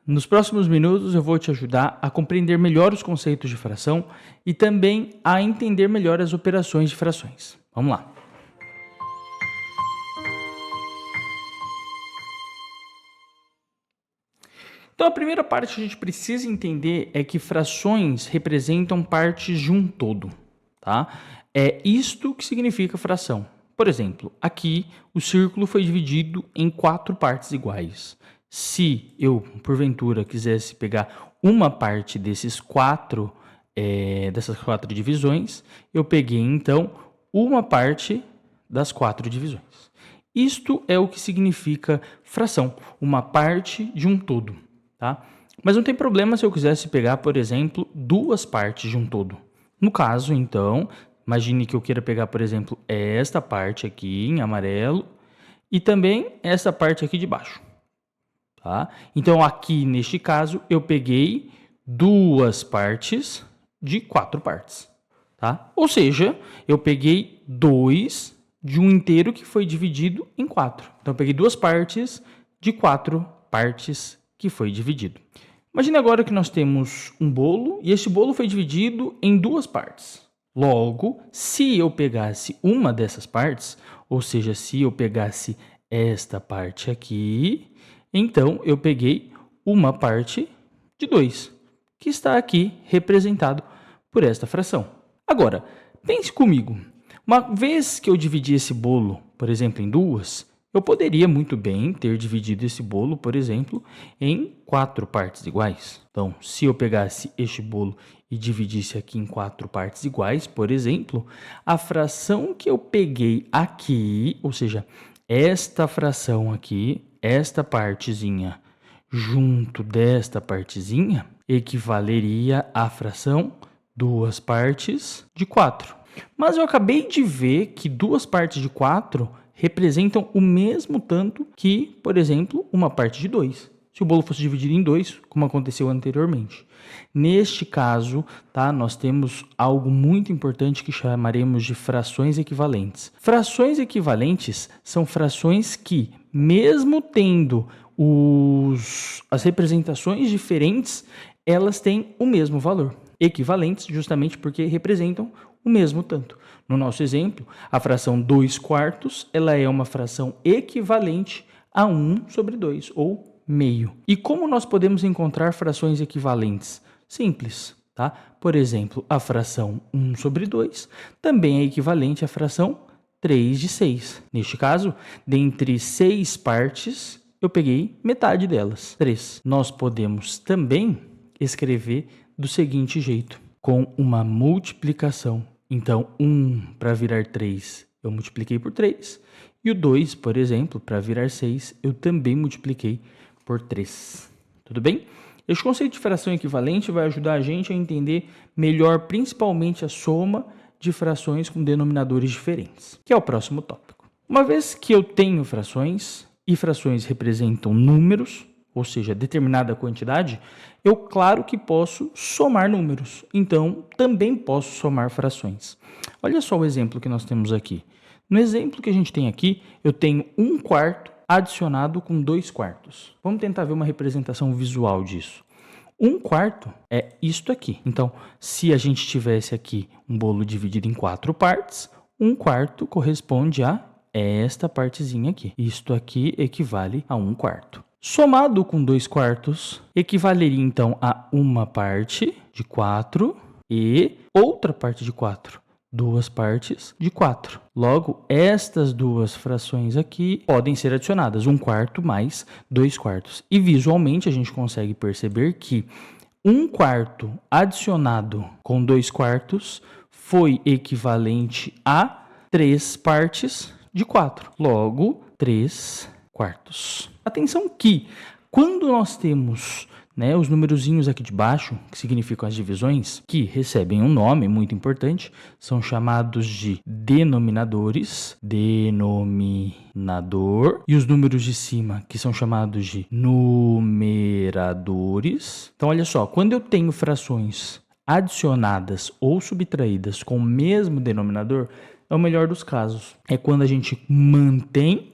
Nos próximos minutos eu vou te ajudar a compreender melhor os conceitos de fração e também a entender melhor as operações de frações. Vamos lá. Então, a primeira parte que a gente precisa entender é que frações representam partes de um todo, tá? É isto que significa fração. Por exemplo, aqui o círculo foi dividido em 4 partes iguais. Se eu, porventura, quisesse pegar uma parte dessas 4 divisões, eu peguei, então, uma parte das 4 divisões. Isto é o que significa fração, uma parte de um todo. Tá? Mas não tem problema se eu quisesse pegar, por exemplo, 2 partes de um todo. No caso, então, imagine que eu queira pegar, por exemplo, esta parte aqui em amarelo e também essa parte aqui de baixo. Tá? Então, aqui neste caso, eu peguei 2 partes de 4 partes. Tá? Ou seja, eu peguei 2 de um inteiro que foi dividido em 4. Então, eu peguei 2 partes de 4 partes que foi dividido. Imagine agora que nós temos um bolo e este bolo foi dividido em 2 partes. Logo, se eu pegasse uma dessas partes, ou seja, se eu pegasse esta parte aqui, então eu peguei uma parte de 2, que está aqui representado por esta fração. Agora, pense comigo. Uma vez que eu dividi esse bolo, por exemplo, em 2, eu poderia muito bem ter dividido esse bolo, por exemplo, em 4 partes iguais. Então, se eu pegasse este bolo e dividisse aqui em 4 partes iguais, por exemplo, a fração que eu peguei aqui, ou seja, esta fração aqui, esta partezinha junto desta partezinha, equivaleria à fração 2 partes de 4. Mas eu acabei de ver que 2 partes de 4 representam o mesmo tanto que, por exemplo, uma parte de 2. Se o bolo fosse dividido em 2, como aconteceu anteriormente. Neste caso, tá, nós temos algo muito importante que chamaremos de frações equivalentes. Frações equivalentes são frações que, mesmo tendo as representações diferentes, elas têm o mesmo valor. Equivalentes justamente porque representam o mesmo tanto. No nosso exemplo, a fração 2/4 ela é uma fração equivalente a 1/2, ou meio. E como nós podemos encontrar frações equivalentes? Simples, tá? Por exemplo, a fração 1/2 também é equivalente à fração 3/6. Neste caso, dentre 6 partes, eu peguei metade delas, 3. Nós podemos também escrever do seguinte jeito, com uma multiplicação. Então, 1 para virar 3, eu multipliquei por 3. E o 2, por exemplo, para virar 6, eu também multipliquei por 3. Tudo bem? Este conceito de fração equivalente vai ajudar a gente a entender melhor, principalmente, a soma de frações com denominadores diferentes, que é o próximo tópico. Uma vez que eu tenho frações, e frações representam números, ou seja, determinada quantidade, eu, claro que posso somar números. Então, também posso somar frações. Olha só o exemplo que nós temos aqui. No exemplo que a gente tem aqui, eu tenho 1/4 adicionado com 2/4. Vamos tentar ver uma representação visual disso. 1/4 é isto aqui. Então, se a gente tivesse aqui um bolo dividido em 4 partes, 1/4 corresponde a esta partezinha aqui. Isto aqui equivale a 1/4. Somado com 2/4, equivaleria então a uma parte de 4 e outra parte de 4. 2 partes de 4. Logo, estas duas frações aqui podem ser adicionadas, 1/4 mais 2/4. E visualmente a gente consegue perceber que 1/4 adicionado com 2/4 foi equivalente a 3 partes de 4. Logo, 3/4. Atenção que, quando nós temos os numerozinhos aqui de baixo, que significam as divisões, que recebem um nome muito importante, são chamados de denominadores, denominador, e os números de cima, que são chamados de numeradores. Então, olha só, quando eu tenho frações adicionadas ou subtraídas com o mesmo denominador, é o melhor dos casos. É quando a gente mantém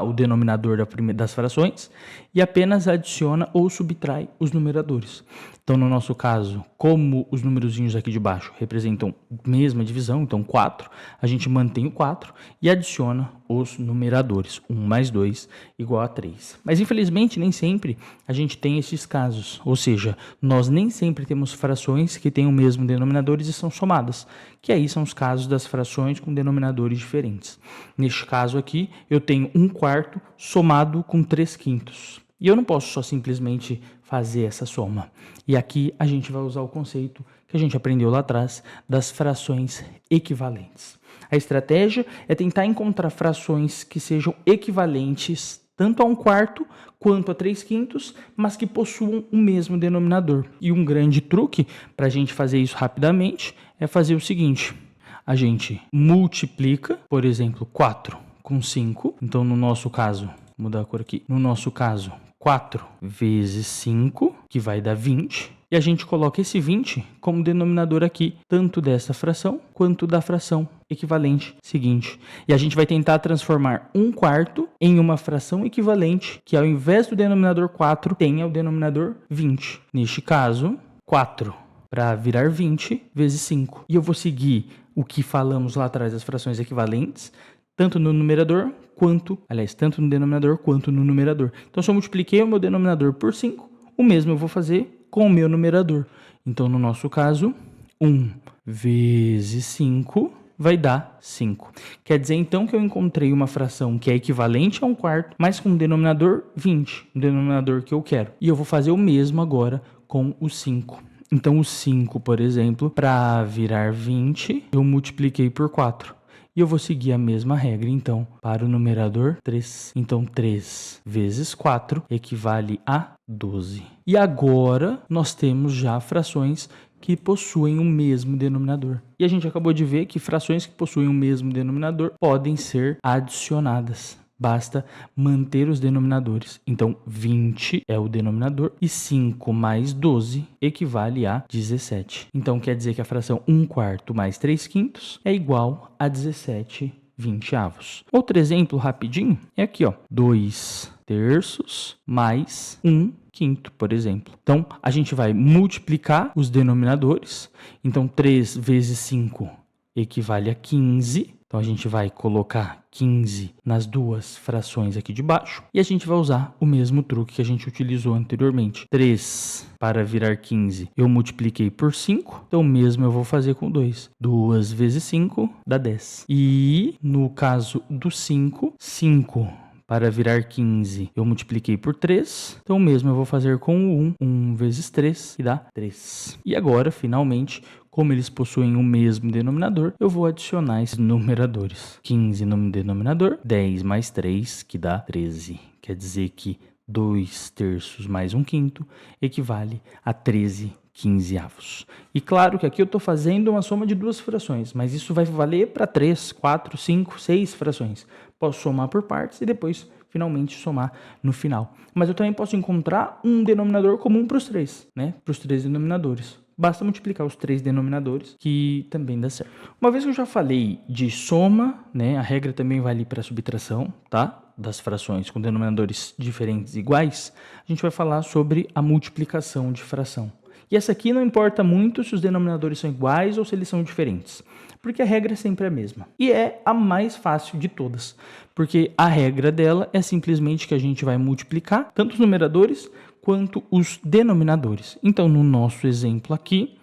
o denominador das frações e apenas adiciona ou subtrai os numeradores. Então, no nosso caso, como os numerozinhos aqui de baixo representam a mesma divisão, então 4, a gente mantém o 4 e adiciona os numeradores. 1 mais 2 igual a 3. Mas, infelizmente, nem sempre a gente tem esses casos. Ou seja, nós nem sempre temos frações que têm o mesmo denominador e são somadas. Que aí são os casos das frações com denominadores diferentes. Neste caso aqui, eu tenho 1/4 somado com 3/5. E eu não posso só simplesmente fazer essa soma. E aqui a gente vai usar o conceito que a gente aprendeu lá atrás das frações equivalentes. A estratégia é tentar encontrar frações que sejam equivalentes tanto a 1/4 quanto a 3/5, mas que possuam o mesmo denominador. E um grande truque para a gente fazer isso rapidamente é fazer o seguinte: a gente multiplica, por exemplo, 4 com 5. Então, no nosso caso, vou mudar a cor aqui. No nosso caso, 4 vezes 5, que vai dar 20. E a gente coloca esse 20 como denominador aqui, tanto dessa fração quanto da fração equivalente seguinte. E a gente vai tentar transformar 1/4 em uma fração equivalente, que ao invés do denominador 4, tenha o denominador 20. Neste caso, 4 para virar 20 vezes 5. E eu vou seguir o que falamos lá atrás das frações equivalentes, tanto no numerador tanto no denominador quanto no numerador. Então, se eu multipliquei o meu denominador por 5, o mesmo eu vou fazer com o meu numerador. Então, no nosso caso, 1 vezes 5 vai dar 5. Quer dizer, então, que eu encontrei uma fração que é equivalente a 1/4, mas com um denominador 20, um denominador que eu quero. E eu vou fazer o mesmo agora com o 5. Então, o 5, por exemplo, para virar 20, eu multipliquei por 4. E eu vou seguir a mesma regra, então, para o numerador 3. Então, 3 vezes 4 equivale a 12. E agora, nós temos já frações que possuem o mesmo denominador. E a gente acabou de ver que frações que possuem o mesmo denominador podem ser adicionadas. Basta manter os denominadores. Então, 20 é o denominador e 5 mais 12 equivale a 17. Então, quer dizer que a fração 1/4 mais 3/5 é igual a 17/20. Outro exemplo rapidinho é aqui, ó, 2/3 mais 1/5, por exemplo. Então, a gente vai multiplicar os denominadores. Então, 3 vezes 5 equivale a 15. Então, a gente vai colocar 15 nas duas frações aqui de baixo. E a gente vai usar o mesmo truque que a gente utilizou anteriormente. 3 para virar 15, eu multipliquei por 5. Então, o mesmo eu vou fazer com 2. 2 vezes 5 dá 10. E, no caso do 5 para virar 15, eu multipliquei por 3. Então, o mesmo eu vou fazer com o 1. 1 vezes 3, que dá 3. E agora, finalmente, como eles possuem o mesmo denominador, eu vou adicionar esses numeradores. 15 no denominador, 10 mais 3, que dá 13. Quer dizer que 2/3 mais 1/5 equivale a 13/15. E claro que aqui eu estou fazendo uma soma de duas frações, mas isso vai valer para 3, 4, 5, 6 frações. Posso somar por partes e depois, finalmente, somar no final. Mas eu também posso encontrar um denominador comum para os três, né? Para os três denominadores. Basta multiplicar os 3 denominadores, que também dá certo. Uma vez que eu já falei de soma, né, a regra também vale para subtração, tá? Das frações com denominadores diferentes e iguais, a gente vai falar sobre a multiplicação de fração. E essa aqui não importa muito se os denominadores são iguais ou se eles são diferentes, porque a regra é sempre a mesma. E é a mais fácil de todas, porque a regra dela é simplesmente que a gente vai multiplicar tanto os numeradores quanto os denominadores. Então, no nosso exemplo aqui,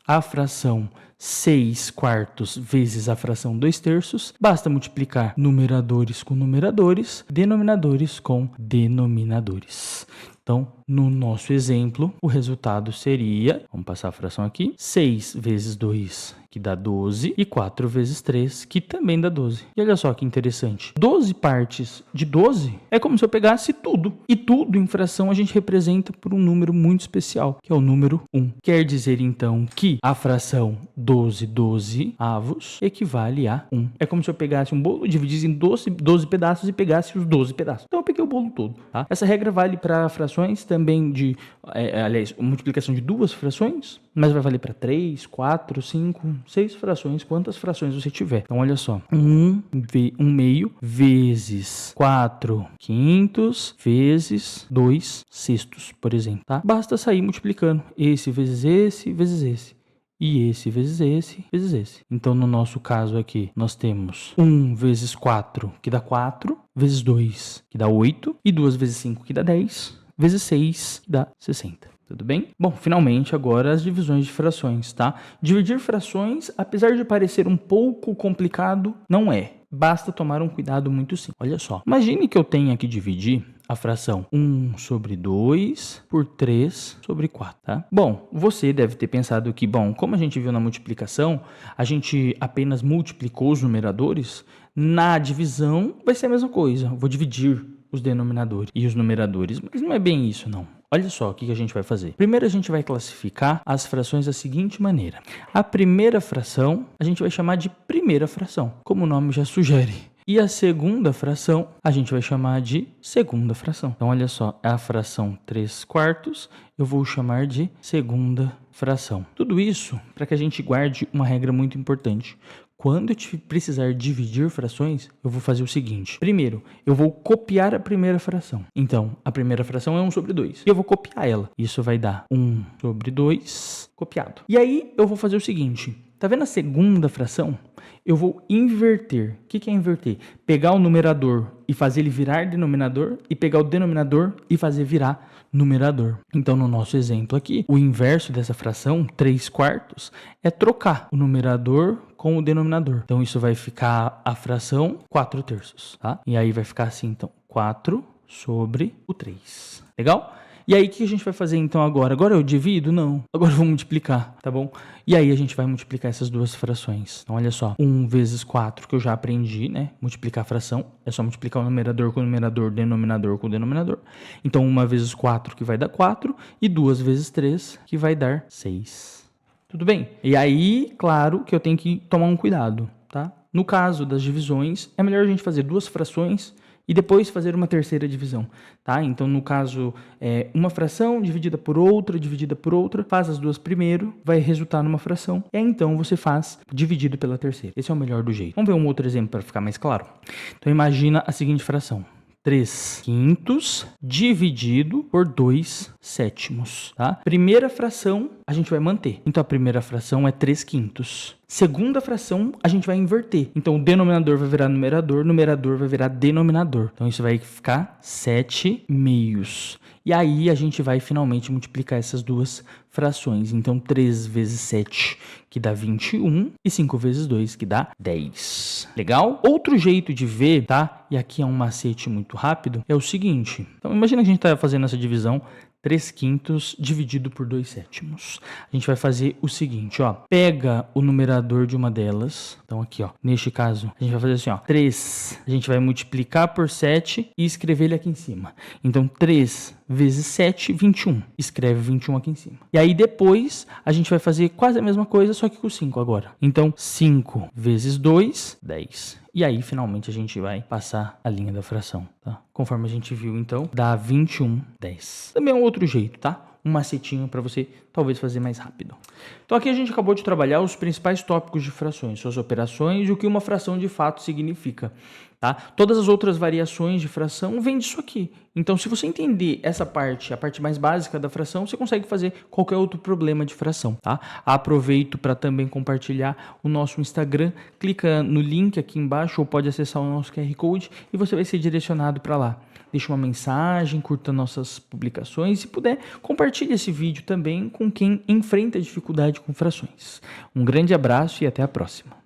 a fração 6/4 vezes a fração 2/3, basta multiplicar numeradores com numeradores, denominadores com denominadores. Então, no nosso exemplo, o resultado seria, vamos passar a fração aqui, 6 vezes 2, que dá 12, e 4 vezes 3, que também dá 12. E olha só que interessante. 12 partes de 12 é como se eu pegasse tudo. E tudo em fração a gente representa por um número muito especial, que é o número 1. Quer dizer, então, que a fração 12/12 equivale a 1. É como se eu pegasse um bolo, dividisse em 12 pedaços e pegasse os 12 pedaços. Então, eu peguei o bolo todo, tá? Essa regra vale para frações frações, também aliás, multiplicação de 2 frações, mas vai valer para 3, 4, 5, 6 frações, quantas frações você tiver. Então, olha só, 1 meio vezes 4 quintos vezes 2 sextos, por exemplo, tá? Basta sair multiplicando esse vezes esse, vezes esse. E esse vezes esse, vezes esse. Então, no nosso caso aqui, nós temos 1 vezes 4, que dá 4, vezes 2, que dá 8, e 2 vezes 5, que dá 10, vezes 6, que dá 60. Tudo bem? Bom, finalmente agora as divisões de frações, tá? Dividir frações, apesar de parecer um pouco complicado, não é. Basta tomar um cuidado muito simples. Olha só, imagine que eu tenha que dividir a fração 1 sobre 2 por 3 sobre 4, tá? Bom, você deve ter pensado que, como a gente viu na multiplicação, a gente apenas multiplicou os numeradores, na divisão vai ser a mesma coisa. Vou dividir os denominadores e os numeradores, mas não é bem isso, não. Olha só o que a gente vai fazer. Primeiro a gente vai classificar as frações da seguinte maneira. A primeira fração a gente vai chamar de primeira fração, como o nome já sugere. E a segunda fração a gente vai chamar de segunda fração. Então olha só, a fração 3/4 eu vou chamar de segunda fração. Tudo isso para que a gente guarde uma regra muito importante. Quando eu precisar dividir frações, eu vou fazer o seguinte. Primeiro, eu vou copiar a primeira fração. Então, a primeira fração é 1 sobre 2. E eu vou copiar ela. Isso vai dar 1 sobre 2 copiado. E aí, eu vou fazer o seguinte. Tá vendo a segunda fração? Eu vou inverter. O que é inverter? Pegar o numerador e fazer ele virar denominador e pegar o denominador e fazer virar numerador. Então, no nosso exemplo aqui, o inverso dessa fração, 3/4, é trocar o numerador com o denominador. Então, isso vai ficar a fração 4/3, tá? E aí vai ficar assim, então, 4 sobre o 3. Legal? E aí, o que a gente vai fazer então agora? Agora eu divido? Não. Agora eu vou multiplicar, tá bom? E aí a gente vai multiplicar essas duas frações. Então, olha só. 1 vezes 4, que eu já aprendi, né? Multiplicar a fração. É só multiplicar o numerador com o numerador, denominador com o denominador. Então, 1 vezes 4, que vai dar 4. E 2 vezes 3, que vai dar 6. Tudo bem? E aí, claro que eu tenho que tomar um cuidado, tá? No caso das divisões, é melhor a gente fazer 2 frações e depois fazer uma terceira divisão, tá? Então, no caso, uma fração dividida por outra, faz as duas primeiro, vai resultar numa fração, e aí, então, você faz dividido pela terceira. Esse é o melhor do jeito. Vamos ver um outro exemplo para ficar mais claro? Então, imagina a seguinte fração. 3 quintos dividido por 2 sétimos, tá? Primeira fração a gente vai manter. Então, a primeira fração é 3 quintos. Segunda fração a gente vai inverter. Então, o denominador vai virar numerador, numerador vai virar denominador. Então, isso vai ficar 7 meios. E aí, a gente vai finalmente multiplicar essas duas frações. Então, 3 vezes 7, que dá 21, e 5 vezes 2, que dá 10. Legal? Outro jeito de ver, tá? E aqui é um macete muito rápido, é o seguinte. Então, imagina que a gente está fazendo essa divisão, 3 quintos dividido por 2 sétimos. A gente vai fazer o seguinte, ó. Pega o numerador de uma delas. Então, aqui, ó. Neste caso, a gente vai fazer assim, ó. 3, a gente vai multiplicar por 7 e escrever ele aqui em cima. Então, 3 vezes 7, 21. Escreve 21 aqui em cima. E aí, depois, a gente vai fazer quase a mesma coisa, só que com 5 agora. Então, 5 vezes 2, 10. E aí, finalmente, a gente vai passar a linha da fração, tá? Conforme a gente viu, então, dá 21, 10. Também é um outro jeito, tá? Um macetinho para você talvez fazer mais rápido. Então, aqui a gente acabou de trabalhar os principais tópicos de frações, suas operações e o que uma fração de fato significa, tá? Todas as outras variações de fração vêm disso aqui. Então, se você entender essa parte, a parte mais básica da fração, você consegue fazer qualquer outro problema de fração, tá? Aproveito para também compartilhar o nosso Instagram. Clica no link aqui embaixo ou pode acessar o nosso QR Code e você vai ser direcionado para lá. Deixa uma mensagem, curta nossas publicações e se puder, compartilhe esse vídeo também com quem enfrenta dificuldade com frações. Um grande abraço e até a próxima.